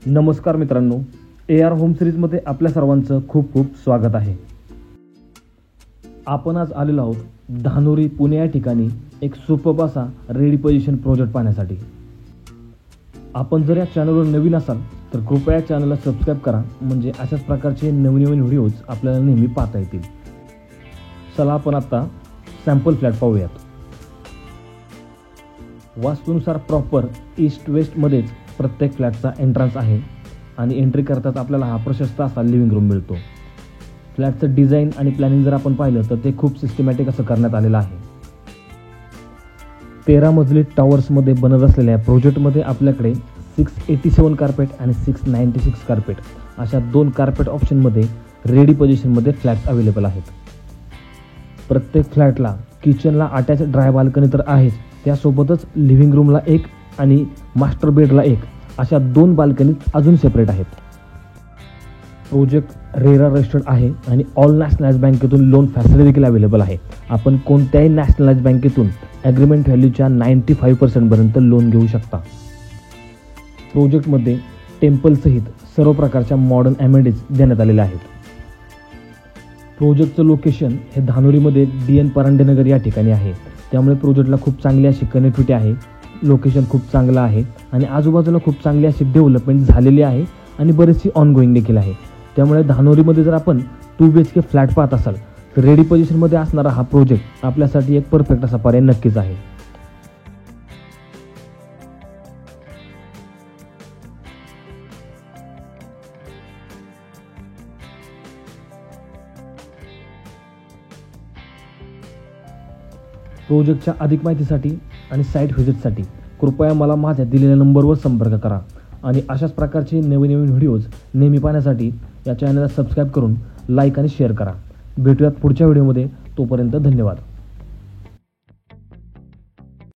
नमस्कार मित्रांनो, AR home सिरीजमध्ये आपल्या सर्वांचं खूप खूप स्वागत आहे। आपण आज आलेलो आहोत धानोरी पुणे या ठिकाणी एक सुपर्ब असा रेडी पोझिशन प्रोजेक्ट पाहण्यासाठी। आपण जर या चॅनलवर नवीन असाल तर कृपया या चॅनलला सबस्क्राइब करा, म्हणजे अशाच प्रकारचे नवीन व्हिडिओज आपल्याला नेहमी पाहता येतील। चला आपण आता सॅम्पल फ्लॅट पाहूयात। वास्तूनुसार प्रॉपर ईस्ट वेस्ट मध्येच प्रत्येक फ्लॅटचा एंट्रन्स आहे आणि एंट्री करताच आपल्याला हा प्रशस्त असा लिव्हिंग रूम मिळतो। फ्लॅटचं डिझाइन आणि प्लॅनिंग जर आपण पाहिलं तर ते खूप सिस्टमॅटिक असं करण्यात आलेलं आहे। 13 मजली टॉवर्समध्ये बनत असलेल्या प्रोजेक्टमध्ये आपल्याकडे 687 कार्पेट आणि 696 कार्पेट अशा 2 कार्पेट ऑप्शनमध्ये रेडी पोझिशनमध्ये फ्लॅट्स अवेलेबल आहेत। प्रत्येक फ्लॅटला किचनला अटॅच ड्राय बाल्कनी तर आहेच, त्यासोबतच लिव्हिंग रूमला एक आणि मास्टर बेडला एक अशा 2 बाल्कनी अजून सेपरेट आहेत। प्रोजेक्ट रेरा रजिस्टर्ड आहे आणि ऑल नॅशनलाइज बँकेतून लोन फॅसिलिटी देखील अवेलेबल आहे। आपण कोणत्याही नॅशनलाइज बँकेतून ॲग्रीमेंट व्हॅल्यूच्या 95% पर्यंत लोन घेऊ शकता। प्रोजेक्टमध्ये टेम्पल सहित सर्व प्रकारच्या मॉडर्न ॲमेनिटीज देण्यात आलेल्या आहेत। प्रोजेक्टचं लोकेशन हे धानोरीमध्ये DN परांडेनगर या ठिकाणी आहे, त्यामुळे प्रोजेक्टला खूप चांगली अशी कनेक्टिव्हिटी आहे। लोकेशन खूप चांगलं आहे आणि आजूबाजूला खूप चांगली अशी डेव्हलपमेंट झालेली आहे आणि बरीचशी ऑनगोईंग देखील आहे। त्यामुळे धानोरीमध्ये जर आपण 2 BHK फ्लॅट पाहत असाल तर रेडी पोझिशनमध्ये असणारा हा प्रोजेक्ट आपल्यासाठी एक परफेक्ट असा पर्याय नक्कीच आहे। प्रोजेक्टच्या अधिक माहितीसाठी आणि साईट व्हिजिटसाठी कृपया मला माझ्या दिलेल्या नंबरवर संपर्क करा आणि अशाच प्रकारचे नवीन व्हिडिओज नेहमी पाहण्यासाठी या चॅनलला सबस्क्राइब करून लाईक आणि शेअर करा। भेटूयात पुढच्या व्हिडिओमध्ये, तोपर्यंत धन्यवाद।